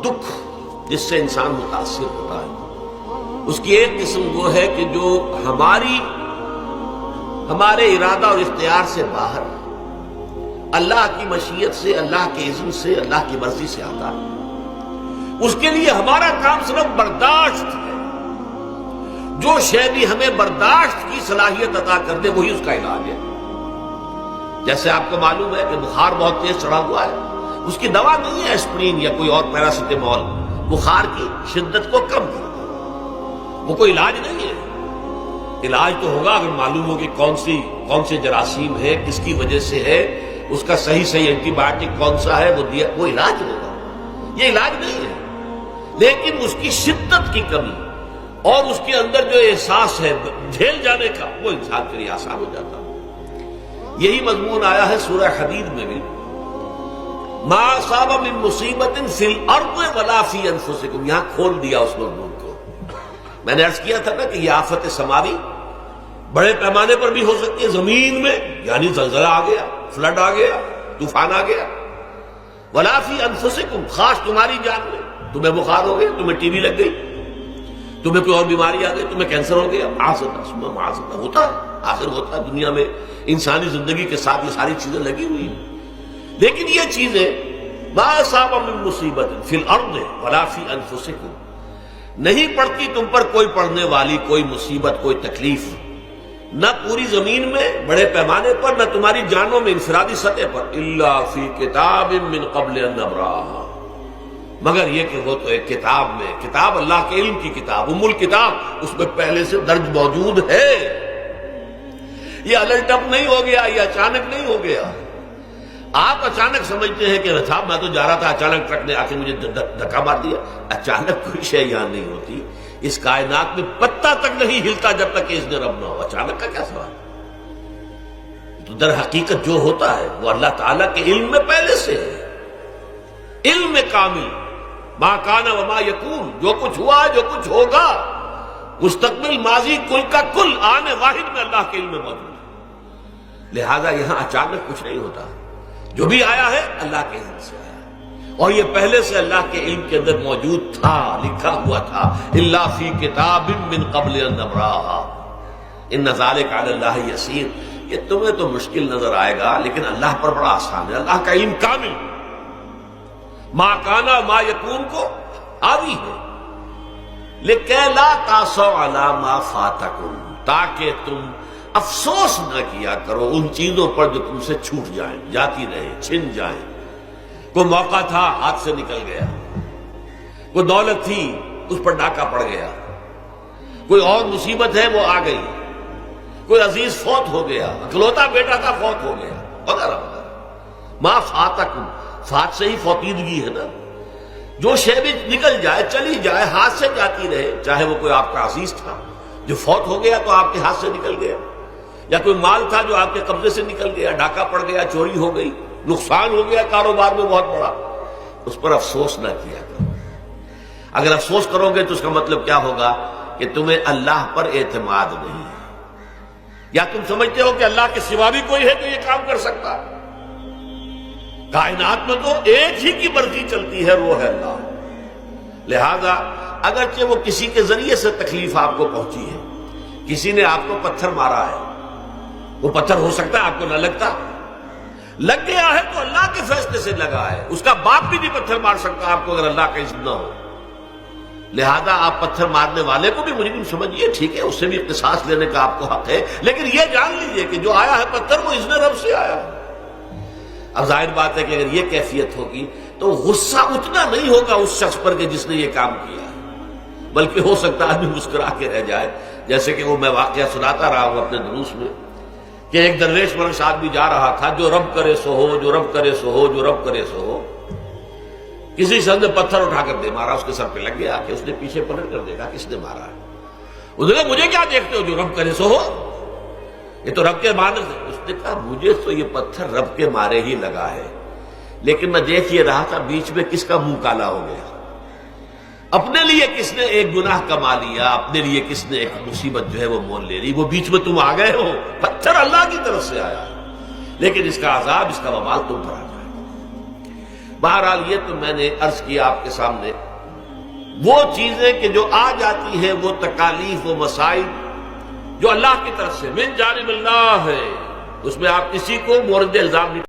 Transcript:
دکھ جس سے انسان متاثر ہوتا ہے، اس کی ایک قسم وہ ہے کہ جو ہمارے ارادہ اور اختیار سے باہر، اللہ کی مشیت سے، اللہ کے اذن سے، اللہ کی مرضی سے آتا ہے۔ اس کے لیے ہمارا کام صرف برداشت ہے۔ جو شے بھی ہمیں برداشت کی صلاحیت عطا کر دے وہی اس کا علاج ہے۔ جیسے آپ کو معلوم ہے کہ بخار بہت تیز چڑھا ہوا ہے، اس کی دوا نہیں ہے اسپرین یا کوئی اور پیراسیٹامول بخار کی شدت کو کم کر، وہ کوئی علاج نہیں ہے۔ علاج تو ہوگا اگر معلوم ہو کہ کون سے جراثیم ہے، کس کی وجہ سے ہے، اس کا صحیح اینٹی بایوٹک کون سا ہے، وہ علاج ہوگا۔ یہ علاج نہیں ہے، لیکن اس کی شدت کی کمی اور اس کے اندر جو احساس ہے جھیل جانے کا، وہ انسان کے لیے آسان ہو جاتا ہے۔ یہی مضمون آیا ہے سورہ حدید میں بھی، ما اصاب من مصیبت فی الارض ولا فی انفسکم، یہاں کھول دیا اس مضمون کو۔ میں نے عرض کیا تھا نا کہ یہ آفت سماوی بڑے پیمانے پر بھی ہو سکتی ہے، زمین میں یعنی زلزلہ آ گیا، فلڈ آ گیا، طوفان آ گیا، ولا فی انفسکم، خاص تمہاری جان میں، تمہیں بخار ہو گیا، تمہیں ٹی بی لگ گئی، تمہیں کوئی اور بیماری آ گئی، تمہیں کینسر ہو گیا، معاذ ہوتا ہے، آخر ہوتا ہے۔ دنیا میں انسانی زندگی کے ساتھ یہ ساری چیزیں لگی ہوئی ہیں، لیکن یہ چیزیں ما اصاب من مصیبت فی الارض ولا فی انفسکم، نہیں پڑتی تم پر کوئی پڑنے والی کوئی مصیبت، کوئی تکلیف، نہ پوری زمین میں بڑے پیمانے پر، نہ تمہاری جانوں میں انفرادی سطح پر، الا فی کتاب من قبل ان نبراها، مگر یہ کہ وہ تو ایک کتاب میں، کتاب اللہ کے علم کی کتاب، الکتاب، اس میں پہلے سے درج موجود ہے۔ یہ الٹ اپ نہیں ہو گیا، یہ اچانک نہیں ہو گیا۔ آپ اچانک سمجھتے ہیں کہ صاحب میں تو جا رہا تھا، اچانک ٹرک نے آ کے مجھے دھکا مار دیا۔ اچانک کوئی شے یہاں نہیں ہوتی، اس کائنات میں پتہ تک نہیں ہلتا جب تک کہ اذن رب نہ ہو۔ اچانک کا کیا سوال؟ تو در حقیقت جو ہوتا ہے وہ اللہ تعالیٰ کے علم میں پہلے سے ہے، علم کامل، ما کان وما یکون، جو کچھ ہوا ہے، جو کچھ ہوگا، مستقبل، ماضی، کل کا کل، آنے واحد میں اللہ کے علم میں موجود ہے۔ لہذا یہاں اچانک کچھ نہیں ہوتا، جو بھی آیا ہے اللہ کے علم سے آیا، اور یہ پہلے سے اللہ کے علم کے اندر موجود تھا، لکھا ہوا تھا، الا فی کتاب من قبل ان نبراها ان ذلک علی اللہ یسیر۔ یہ تمہیں تو مشکل نظر آئے گا لیکن اللہ پر بڑا آسان ہے، اللہ کا علم کامل، ما کانا ما یکون کو حاوی ہے، لکہ لا تاسوا علی ما فاتکم، تاکہ تم افسوس نہ کیا کرو ان چیزوں پر جو تم سے چھوٹ جائیں، جاتی رہیں، چھن جائیں۔ کوئی موقع تھا ہاتھ سے نکل گیا، کوئی دولت تھی اس پر ڈاکہ پڑ گیا، کوئی اور مصیبت ہے وہ آ گئی، کوئی عزیز فوت ہو گیا، اکلوتا بیٹا تھا فوت ہو گیا، وغیرہ وغیرہ۔ ما فاتکم، فات سے ہی فوتیدگی ہے نا، جو شے بھی نکل جائے، چلی جائے، ہاتھ سے جاتی رہے، چاہے وہ کوئی آپ کا عزیز تھا جو فوت ہو گیا تو آپ کے ہاتھ سے نکل گیا، یا کوئی مال تھا جو آپ کے قبضے سے نکل گیا، ڈاکہ پڑ گیا، چوری ہو گئی، نقصان ہو گیا کاروبار میں بہت بڑا، اس پر افسوس نہ کیا کرو۔ اگر افسوس کرو گے تو اس کا مطلب کیا ہوگا کہ تمہیں اللہ پر اعتماد نہیں ہے، یا تم سمجھتے ہو کہ اللہ کے سوا بھی کوئی ہے تو یہ کام کر سکتا ہے۔ کائنات میں تو ایک ہی کی مرضی چلتی ہے، وہ ہے اللہ۔ لہذا اگرچہ وہ کسی کے ذریعے سے تکلیف آپ کو پہنچی ہے، کسی نے آپ کو پتھر مارا ہے، وہ پتھر ہو سکتا ہے آپ کو نہ لگتا، لگ گیا ہے تو اللہ کے فیصلے سے لگا ہے، اس کا باپ بھی نہیں پتھر مار سکتا آپ کو اگر اللہ کا اذن نہ ہو۔ لہذا آپ پتھر مارنے والے کو بھی مجرم سمجھیے، ٹھیک ہے، اس سے بھی قصاص لینے کا آپ کو حق ہے، لیکن یہ جان لیجئے کہ جو آیا ہے پتھر وہ اذن رب سے آیا ہے۔ اب ظاہر بات ہے کہ اگر یہ کیفیت ہوگی تو غصہ اتنا نہیں ہوگا اس شخص پر کہ جس نے یہ کام کیا ہے، بلکہ ہو سکتا ہے آدمی مسکرا کے رہ جائے، جیسے کہ وہ میں واقعہ سناتا رہا ہوں اپنے دروس میں کہ ایک درویش مرش آدمی جا رہا تھا، جو رب کرے سو ہو، جو رب کرے سو ہو، جو رب کرے سو ہو، کسی شخص نے پتھر اٹھا کر دے مارا، اس کے سر پہ لگ گیا کہ اس نے پیچھے پلٹ کر دیکھا کس نے مارا ہے، اس نے کہا مجھے کیا دیکھتے ہو، جو رب کرے سو ہو، یہ تو رب کے مارنے سے۔ اس نے کہا مجھے تو یہ پتھر رب کے مارے ہی لگا ہے، لیکن میں دیکھ یہ رہا تھا بیچ میں کس کا منہ کالا ہو گیا، اپنے لیے کس نے ایک گناہ کما لیا، اپنے لیے کس نے ایک مصیبت جو ہے وہ مول لے لی، وہ بیچ میں تم آ گئے ہو، پتھر اللہ کی طرف سے آیا، لیکن اس کا عذاب، اس کا وبال تم پر آ جائے۔ بہرحال یہ تو میں نے عرض کیا آپ کے سامنے، وہ چیزیں کہ جو آ جاتی ہیں، وہ تکالیف و مصائب جو اللہ کی طرف سے من جانب اللہ ہے، اس میں آپ کسی کو مورد الزام نہیں